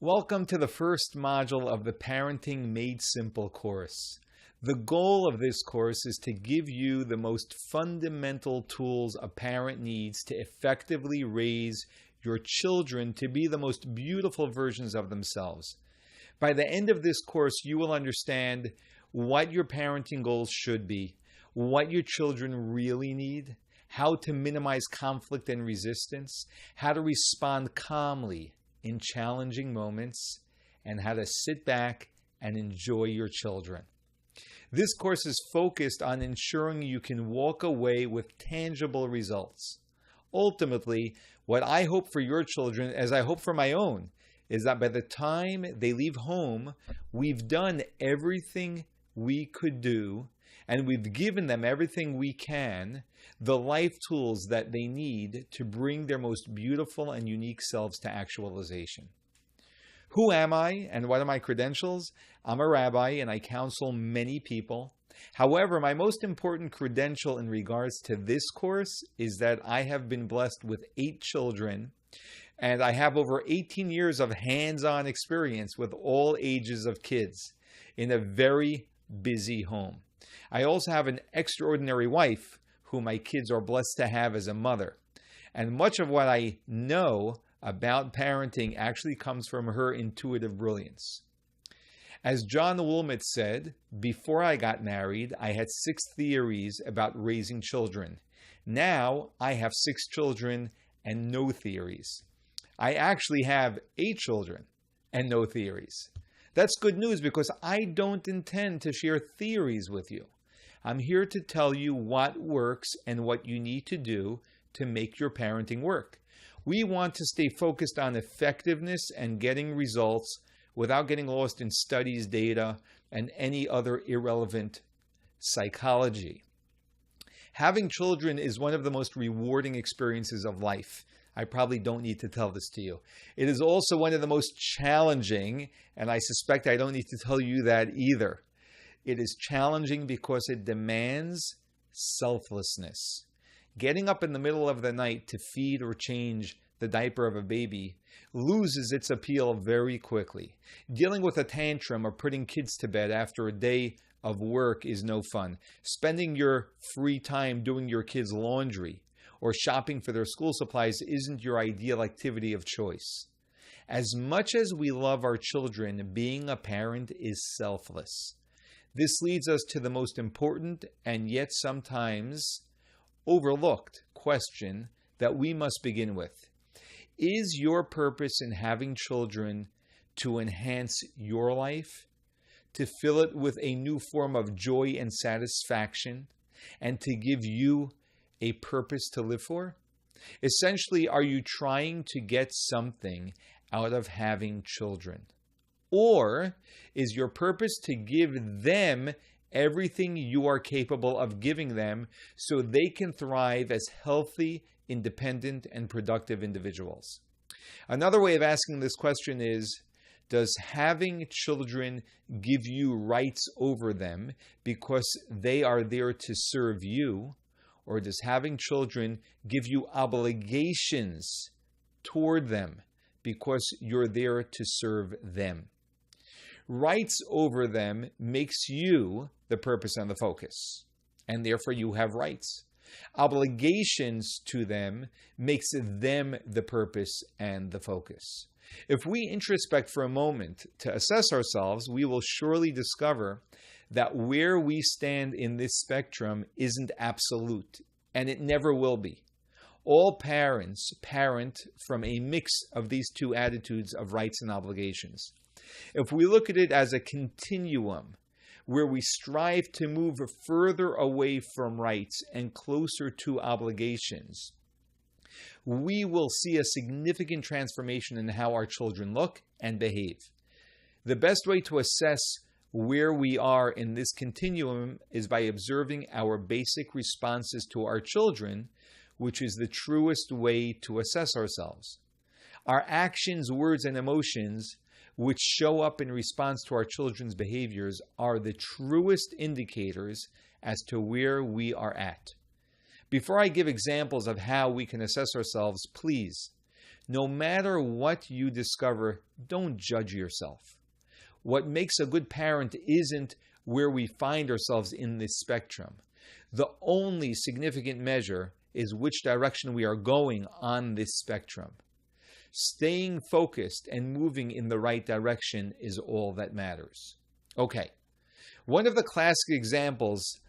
Welcome to the first module of the Parenting Made Simple course. The goal of this course is to give you the most fundamental tools a parent needs to effectively raise your children to be the most beautiful versions of themselves. By the end of this course, you will understand what your parenting goals should be, what your children really need, how to minimize conflict and resistance, how to respond calmly in challenging moments, and how to sit back and enjoy your children. This course is focused on ensuring you can walk away with tangible results. Ultimately, what I hope for your children, as I hope for my own, is that by the time they leave home, we've done everything we could do, and we've given them everything we can, the life tools that they need to bring their most beautiful and unique selves to actualization. Who am I and what are my credentials? I'm a rabbi and I counsel many people. However, my most important credential in regards to this course is that I have been blessed with 8 children, and I have over 18 years of hands-on experience with all ages of kids in a very busy home. I also have an extraordinary wife who my kids are blessed to have as a mother. And much of what I know about parenting actually comes from her intuitive brilliance. As John Wilmot said, before I got married, I had 6 theories about raising children. Now I have 6 children and no theories. I actually have 8 children and no theories. That's good news because I don't intend to share theories with you. I'm here to tell you what works and what you need to do to make your parenting work. We want to stay focused on effectiveness and getting results without getting lost in studies, data, and any other irrelevant psychology. Having children is one of the most rewarding experiences of life. I probably don't need to tell this to you. It is also one of the most challenging, and I suspect I don't need to tell you that either. It is challenging because it demands selflessness. Getting up in the middle of the night to feed or change the diaper of a baby loses its appeal very quickly. Dealing with a tantrum or putting kids to bed after a day of work is no fun. Spending your free time doing your kids' laundry or shopping for their school supplies isn't your ideal activity of choice. As much as we love our children, being a parent is selfless. This leads us to the most important and yet sometimes overlooked question that we must begin with. Is your purpose in having children to enhance your life, to fill it with a new form of joy and satisfaction, and to give you a purpose to live for? Essentially, are you trying to get something out of having children? Or is your purpose to give them everything you are capable of giving them so they can thrive as healthy, independent, and productive individuals? Another way of asking this question is, does having children give you rights over them because they are there to serve you? Or does having children give you obligations toward them because you're there to serve them? Rights over them makes you the purpose and the focus, and therefore you have rights. Obligations to them makes them the purpose and the focus. If we introspect for a moment to assess ourselves, we will surely discover that where we stand in this spectrum isn't absolute, and it never will be. All parents parent from a mix of these two attitudes of rights and obligations. If we look at it as a continuum where we strive to move further away from rights and closer to obligations, we will see a significant transformation in how our children look and behave. The best way to assess where we are in this continuum is by observing our basic responses to our children, which is the truest way to assess ourselves. Our actions, words, and emotions, which show up in response to our children's behaviors, are the truest indicators as to where we are at. Before I give examples of how we can assess ourselves, please No matter what you discover, don't judge yourself. What makes a good parent isn't where we find ourselves in this spectrum. The only significant measure is which direction we are going on this spectrum. Staying focused and moving in the right direction is all that matters. Okay, one of the classic examples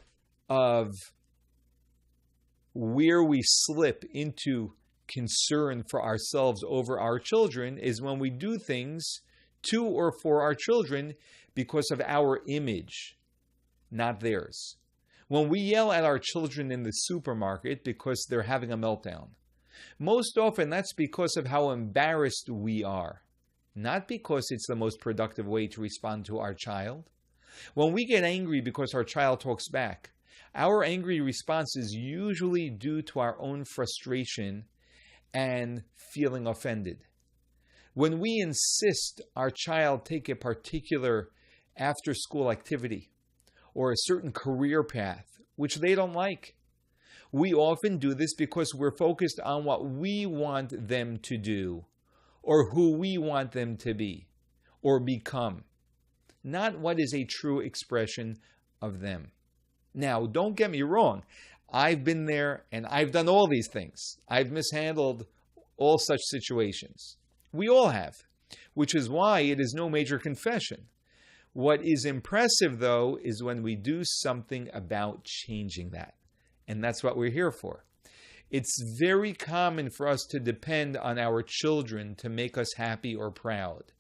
of where we slip into concern for ourselves over our children is when we do things to or for our children because of our image, not theirs. When we yell at our children in the supermarket because they're having a meltdown, most often that's because of how embarrassed we are, not because it's the most productive way to respond to our child. When we get angry because our child talks back, our angry response is usually due to our own frustration and feeling offended. When we insist our child take a particular after-school activity or a certain career path, which they don't like, we often do this because we're focused on what we want them to do or who we want them to be or become, not what is a true expression of them. Now, don't get me wrong. I've been there and I've done all these things. I've mishandled all such situations. We all have, which is why it is no major confession. What is impressive, though, is when we do something about changing that. And that's what we're here for. It's very common for us to depend on our children to make us happy or proud.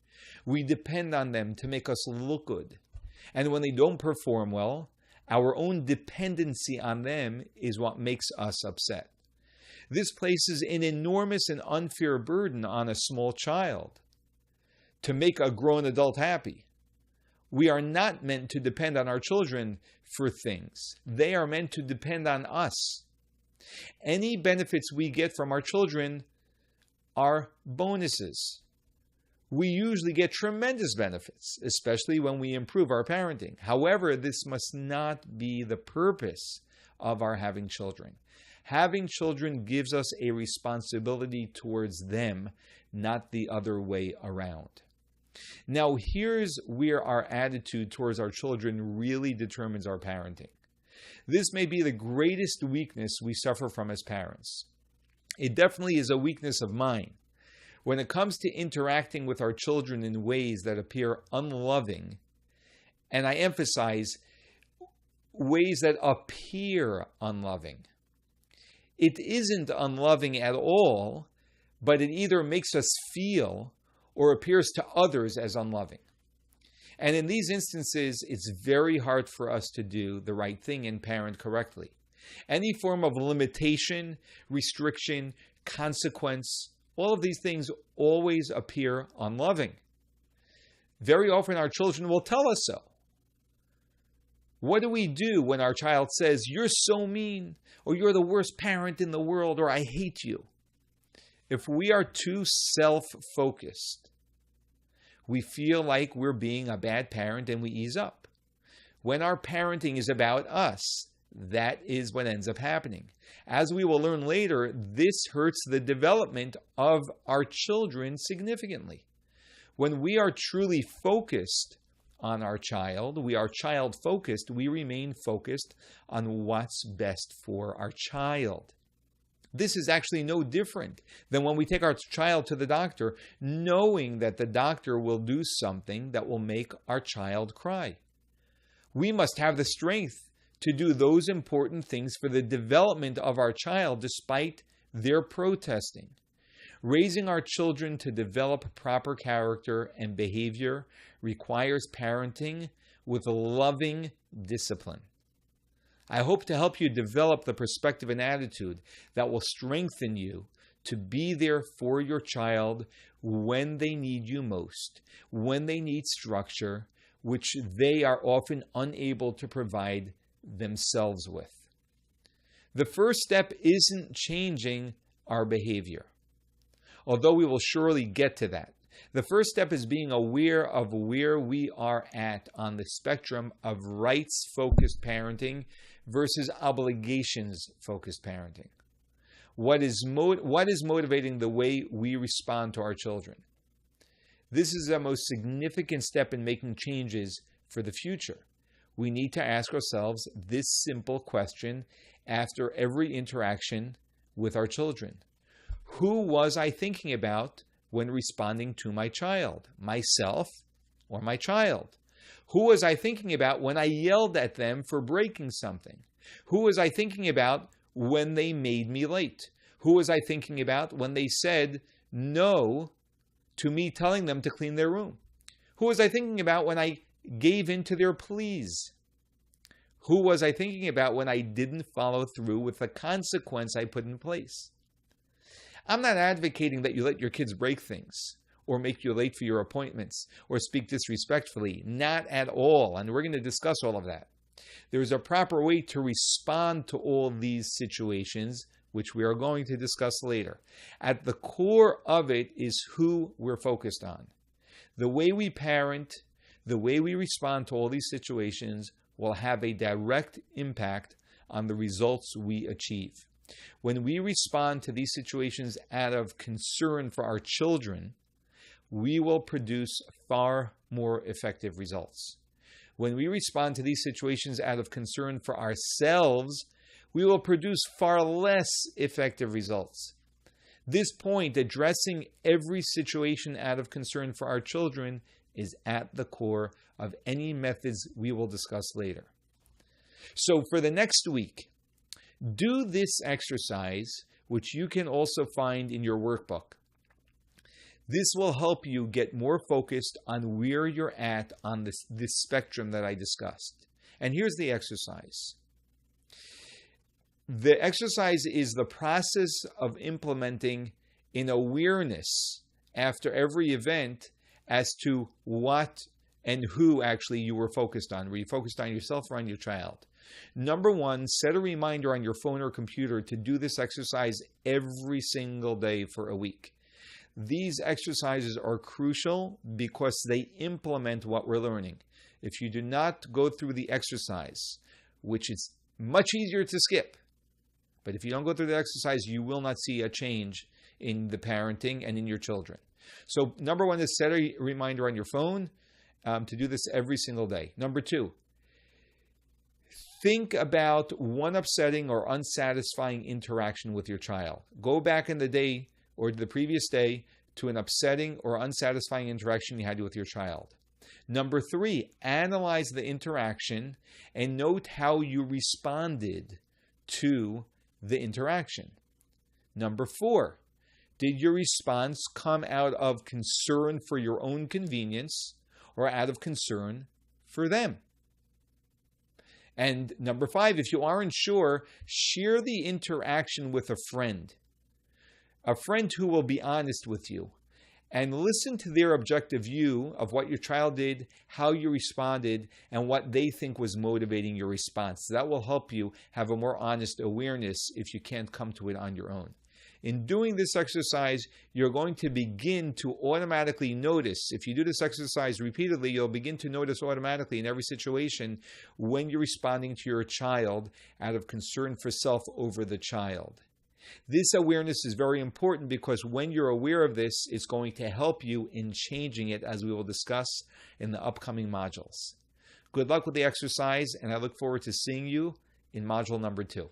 We depend on them to make us look good. And when they don't perform well, our own dependency on them is what makes us upset. This places an enormous and unfair burden on a small child to make a grown adult happy. We are not meant to depend on our children for things. They are meant to depend on us. Any benefits we get from our children are bonuses. We usually get tremendous benefits, especially when we improve our parenting. However, this must not be the purpose of our having children. Having children gives us a responsibility towards them, not the other way around. Now, here's where our attitude towards our children really determines our parenting. This may be the greatest weakness we suffer from as parents. It definitely is a weakness of mine. When it comes to interacting with our children in ways that appear unloving, and I emphasize ways that appear unloving, it isn't unloving at all, but it either makes us feel or appears to others as unloving. And in these instances, it's very hard for us to do the right thing and parent correctly. Any form of limitation, restriction, consequence, all of these things always appear unloving. Very often our children will tell us so. What do we do when our child says, "You're so mean," or "You're the worst parent in the world," or "I hate you"? If we are too self-focused, we feel like we're being a bad parent and we ease up. When our parenting is about us, that is what ends up happening. As we will learn later, this hurts the development of our children significantly. When we are truly focused on our child, we are child-focused, we remain focused on what's best for our child. This is actually no different than when we take our child to the doctor, knowing that the doctor will do something that will make our child cry. We must have the strength to do those important things for the development of our child despite their protesting. Raising our children to develop proper character and behavior requires parenting with loving discipline. I hope to help you develop the perspective and attitude that will strengthen you to be there for your child when they need you most, when they need structure, which they are often unable to provide themselves with. The first step isn't changing our behavior, although we will surely get to that. The first step is being aware of where we are at on the spectrum of rights-focused parenting versus obligations-focused parenting. What is motivating the way we respond to our children? This is the most significant step in making changes for the future. We need to ask ourselves this simple question after every interaction with our children. Who was I thinking about when responding to my child? Myself or my child? Who was I thinking about when I yelled at them for breaking something? Who was I thinking about when they made me late? Who was I thinking about when they said no to me telling them to clean their room? Who was I thinking about when I gave in to their pleas? Who was I thinking about when I didn't follow through with the consequence I put in place? I'm not advocating that you let your kids break things or make you late for your appointments or speak disrespectfully. Not at all. And we're going to discuss all of that. There is a proper way to respond to all these situations, which we are going to discuss later. At the core of it is who we're focused on. The way we parent, the way we respond to all these situations will have a direct impact on the results we achieve. When we respond to these situations out of concern for our children, we will produce far more effective results. When we respond to these situations out of concern for ourselves, we will produce far less effective results. This point, addressing every situation out of concern for our children, is at the core of any methods we will discuss later. So for the next week, do this exercise, which you can also find in your workbook. This will help you get more focused on where you're at on this spectrum that I discussed. And here's the exercise. The exercise is the process of implementing an awareness after every event as to what and who actually you were focused on. Were you focused on yourself or on your child? Number one, set a reminder on your phone or computer to do this exercise every single day for a week. These exercises are crucial because they implement what we're learning. If you do not go through the exercise, which is much easier to skip, but if you don't go through the exercise, you will not see a change in the parenting and in your children. So number one is set a reminder on your phone to do this every single day. Number two, think about one upsetting or unsatisfying interaction with your child. Go back in the day or the previous day to an upsetting or unsatisfying interaction you had with your child. Number three, analyze the interaction and note how you responded to the interaction. Number four, did your response come out of concern for your own convenience or out of concern for them? And number five, if you aren't sure, share the interaction with a friend who will be honest with you, and listen to their objective view of what your child did, how you responded, and what they think was motivating your response. That will help you have a more honest awareness if you can't come to it on your own. In doing this exercise, you're going to begin to automatically notice. If you do this exercise repeatedly, you'll begin to notice automatically in every situation when you're responding to your child out of concern for self over the child. This awareness is very important because when you're aware of this, it's going to help you in changing it, as we will discuss in the upcoming modules. Good luck with the exercise, and I look forward to seeing you in module number 2.